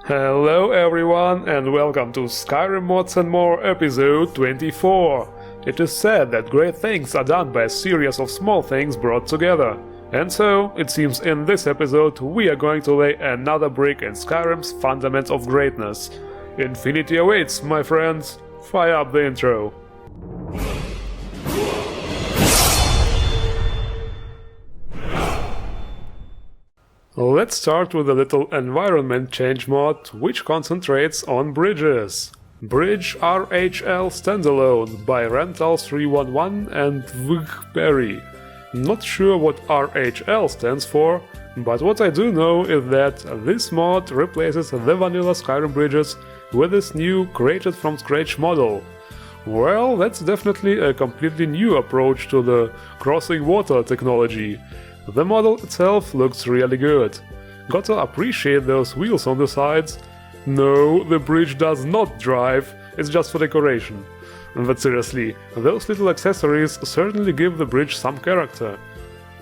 Hello everyone and welcome to Skyrim Mods and More episode 24. It is said that great things are done by a series of small things brought together. And so, it seems in this episode we are going to lay another brick in Skyrim's fundament of greatness. Infinity awaits, my friends. Fire up the intro. Let's start with a little environment change mod, which concentrates on bridges. Bridge RHL Standalone by Rentals311 and Vgberry. Not sure what RHL stands for, but what I do know is that this mod replaces the vanilla Skyrim bridges with this new created from scratch model. Well, that's definitely a completely new approach to the crossing water technology. The model itself looks really good. Gotta appreciate those wheels on the sides. No, the bridge does not drive, it's just for decoration. But seriously, those little accessories certainly give the bridge some character.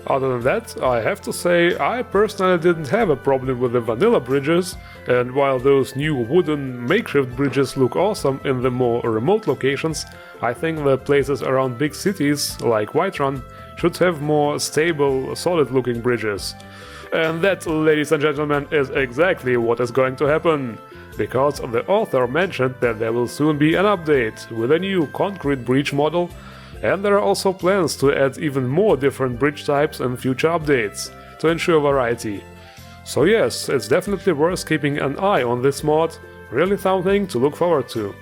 Other than that, I have to say, I personally didn't have a problem with the vanilla bridges, and while those new wooden makeshift bridges look awesome in the more remote locations, I think the places around big cities, like Whiterun, should have more stable, solid-looking bridges. And that, ladies and gentlemen, is exactly what is going to happen. Because the author mentioned that there will soon be an update with a new concrete bridge model, and there are also plans to add even more different bridge types in future updates, to ensure variety. So yes, it's definitely worth keeping an eye on this mod, really something to look forward to.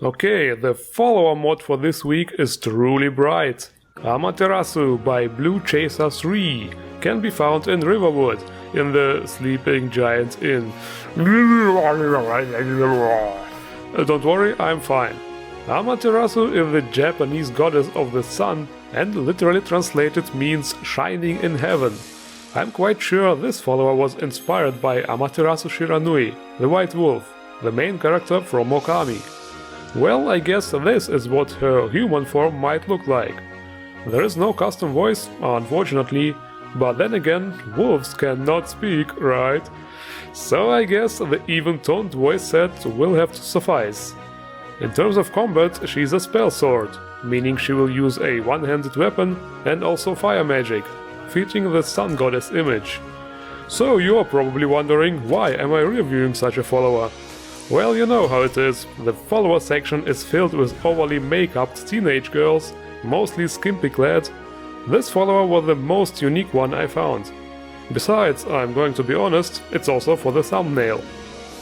Okay, the follower mod for this week is truly bright. Amaterasu by Blue Chaser 3 can be found in Riverwood, in the Sleeping Giant Inn. Don't worry, I'm fine. Amaterasu is the Japanese goddess of the sun and literally translated means shining in heaven. I'm quite sure this follower was inspired by Amaterasu Shiranui, the White Wolf, the main character from Okami. Well, I guess this is what her human form might look like. There is no custom voice, unfortunately, but then again, wolves cannot speak, right? So I guess the even-toned voice set will have to suffice. In terms of combat, she's a spell sword, meaning she will use a one-handed weapon and also fire magic, featuring the sun goddess image. So you're probably wondering, why am I reviewing such a follower? Well, you know how it is, the follower section is filled with overly make-upped teenage girls, mostly skimpy clad. This follower was the most unique one I found. Besides, I'm going to be honest, it's also for the thumbnail.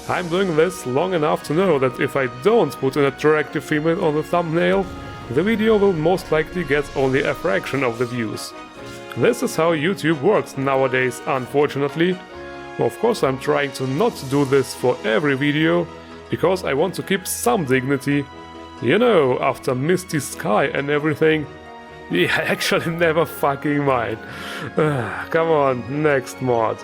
I'm doing this long enough to know that if I don't put an attractive female on the thumbnail, the video will most likely get only a fraction of the views. This is how YouTube works nowadays, unfortunately. Of course, I'm trying to not do this for every video, because I want to keep some dignity. You know, after Misty Sky and everything. Yeah, actually never fucking mind. Come on, next mod.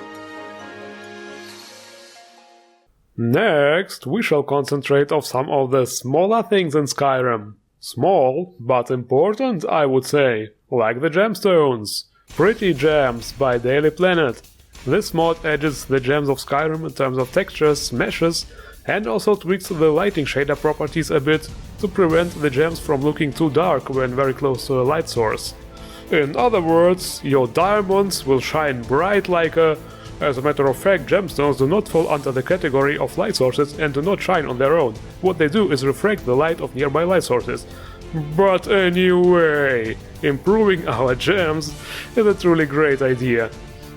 Next, we shall concentrate on some of the smaller things in Skyrim. Small, but important, I would say, like the gemstones. Pretty Gems by Daily Planet. This mod edits the gems of Skyrim in terms of textures, meshes, and also tweaks the lighting shader properties a bit to prevent the gems from looking too dark when very close to a light source. In other words, your diamonds will shine bright like a... As a matter of fact, gemstones do not fall under the category of light sources and do not shine on their own. What they do is refract the light of nearby light sources. But anyway, improving our gems is a truly great idea.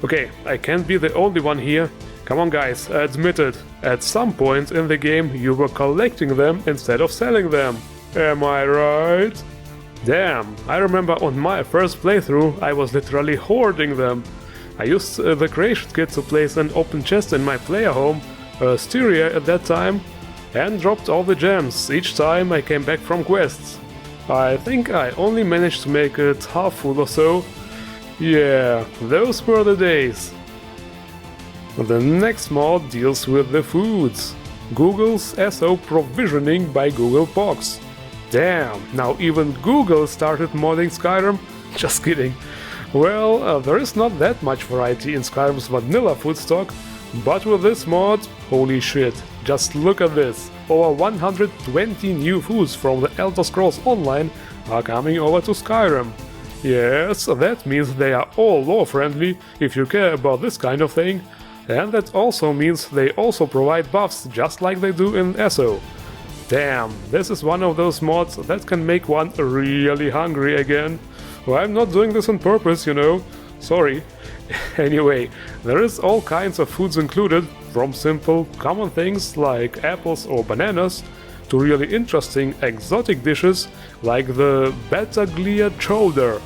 Okay, I can't be the only one here. Come on guys, admit it. At some point in the game you were collecting them instead of selling them. Am I right? Damn, I remember on my first playthrough I was literally hoarding them. I used the creation kit to place an open chest in my player home, Styria at that time, and dropped all the gems each time I came back from quests. I think I only managed to make it half full or so. Yeah, those were the days. The next mod deals with the foods. Google's ESO Provisioning by Google Box. Damn, now even Google started modding Skyrim? Just kidding. Well, there is not that much variety in Skyrim's vanilla food stock, but with this mod, holy shit, just look at this. Over 120 new foods from the Elder Scrolls Online are coming over to Skyrim. Yes, that means they are all lore-friendly if you care about this kind of thing, and that also means they also provide buffs just like they do in ESO. Damn, this is one of those mods that can make one really hungry again. Well, I'm not doing this on purpose, you know, sorry. Anyway, there is all kinds of foods included, from simple, common things like apples or bananas, to really interesting exotic dishes like the Bataglia shoulder.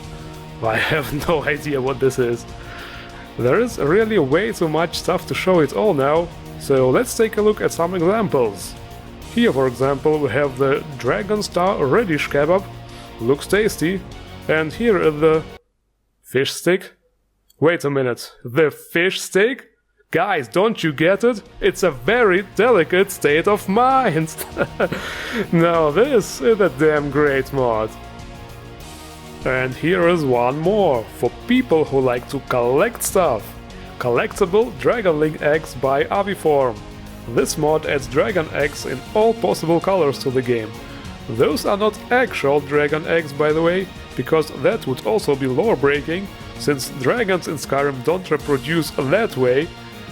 I have no idea what this is. There is really way too much stuff to show it all now, so let's take a look at some examples. Here, for example, we have the Dragon Star Radish Kebab, looks tasty, and here is the fish stick. Wait a minute, the fish stick? Guys, don't you get it? It's a very delicate state of mind! Now this is a damn great mod. And here is one more, for people who like to collect stuff. Collectable Dragonling eggs by AVIFORM. This mod adds dragon eggs in all possible colors to the game. Those are not actual dragon eggs, by the way, because that would also be lore-breaking, since dragons in Skyrim don't reproduce that way.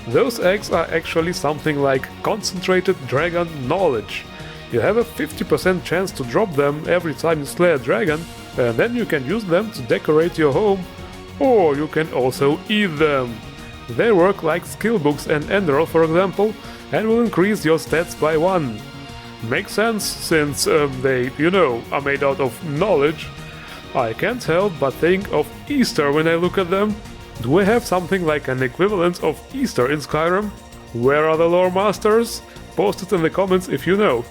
Those eggs are actually something like concentrated dragon knowledge. You have a 50% chance to drop them every time you slay a dragon, and then you can use them to decorate your home, or you can also eat them. They work like skill books and Enderroll, for example, and will increase your stats by 1. Makes sense, since they, you know, are made out of knowledge. I can't help but think of Easter when I look at them. Do we have something like an equivalent of Easter in Skyrim? Where are the lore masters? Post it in the comments if you know.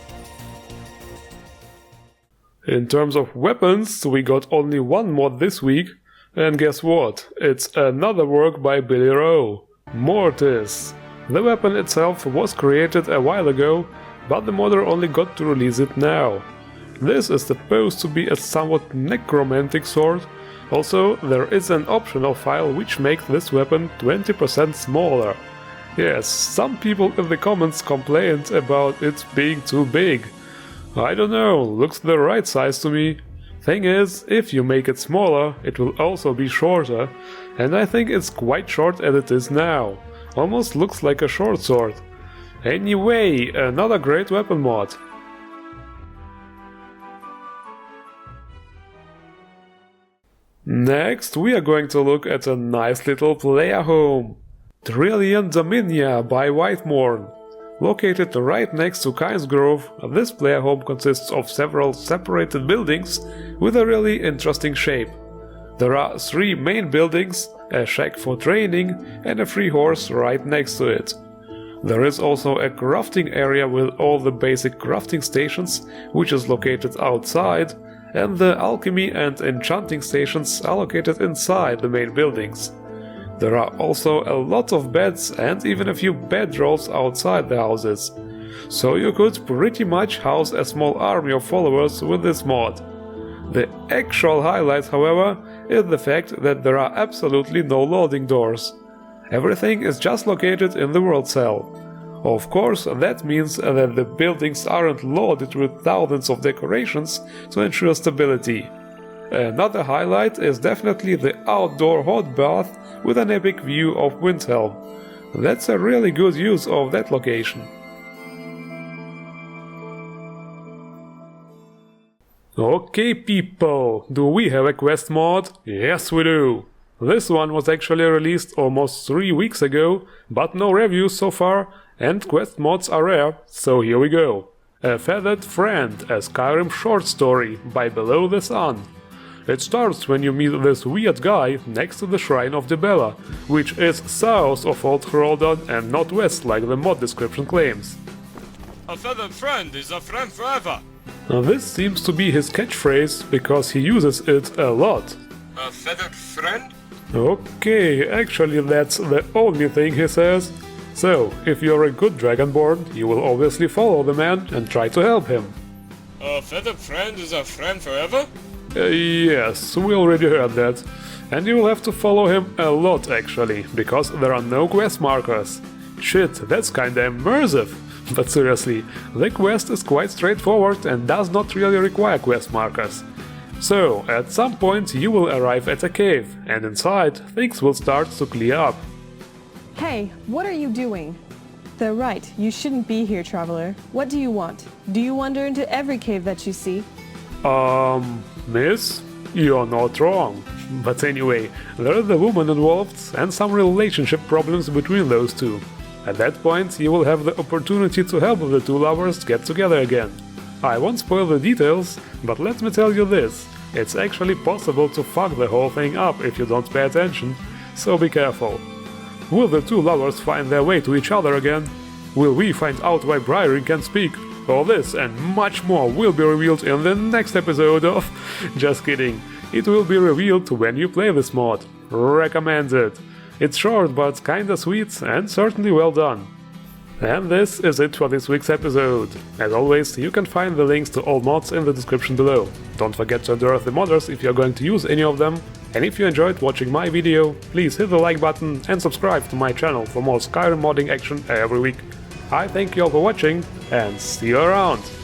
In terms of weapons, we got only one mod this week, and guess what? It's another work by Billy Rowe, Mortis. The weapon itself was created a while ago, but the modder only got to release it now. This is supposed to be a somewhat necromantic sword. Also, there is an optional file which makes this weapon 20% smaller. Yes, some people in the comments complained about it being too big. I don't know, looks the right size to me. Thing is, if you make it smaller, it will also be shorter, and I think it's quite short as it is now. Almost looks like a short sword. Anyway, another great weapon mod. Next, we are going to look at a nice little player home. Trillion Dominya by Whitemorn. Located right next to Kynes Grove, this player home consists of several separated buildings with a really interesting shape. There are 3 main buildings, a shack for training, and a free horse right next to it. There is also a crafting area with all the basic crafting stations, which is located outside, and the alchemy and enchanting stations are located inside the main buildings. There are also a lot of beds and even a few bedrolls outside the houses, so you could pretty much house a small army of followers with this mod. The actual highlight, however, is the fact that there are absolutely no loading doors. Everything is just located in the world cell. Of course, that means that the buildings aren't loaded with thousands of decorations to ensure stability. Another highlight is definitely the outdoor hot bath with an epic view of Windhelm. That's a really good use of that location. Okay people, do we have a quest mod? Yes we do! This one was actually released almost 3 weeks ago, but no reviews so far, and quest mods are rare, so here we go. A Feathered Friend, a Skyrim short story by Below the Sun. It starts when you meet this weird guy next to the Shrine of Dibella, which is south of Old Hroldan and not west like the mod description claims. A feathered friend is a friend forever. This seems to be his catchphrase, because he uses it a lot. A feathered friend? Okay, actually that's the only thing he says. So, if you're a good Dragonborn, you will obviously follow the man and try to help him. A feathered friend is a friend forever? Yes, we already heard that. And you will have to follow him a lot actually, because there are no quest markers. Shit, that's kinda immersive! But seriously, the quest is quite straightforward and does not really require quest markers. So, at some point you will arrive at a cave, and inside things will start to clear up. Hey, what are you doing? They're right, you shouldn't be here, traveler. What do you want? Do you wander into every cave that you see? Miss? You're not wrong. But anyway, there is the woman involved and some relationship problems between those two. At that point, you will have the opportunity to help the two lovers get together again. I won't spoil the details, but let me tell you this. It's actually possible to fuck the whole thing up if you don't pay attention, so be careful. Will the two lovers find their way to each other again? Will we find out why Briaring can speak? All this and much more will be revealed in the next episode of... Just kidding. It will be revealed when you play this mod. Recommended. It's short but kinda sweet and certainly well done. And this is it for this week's episode. As always, you can find the links to all mods in the description below. Don't forget to endorse the modders if you're going to use any of them. And if you enjoyed watching my video, please hit the like button and subscribe to my channel for more Skyrim modding action every week. I thank you all for watching and see you around!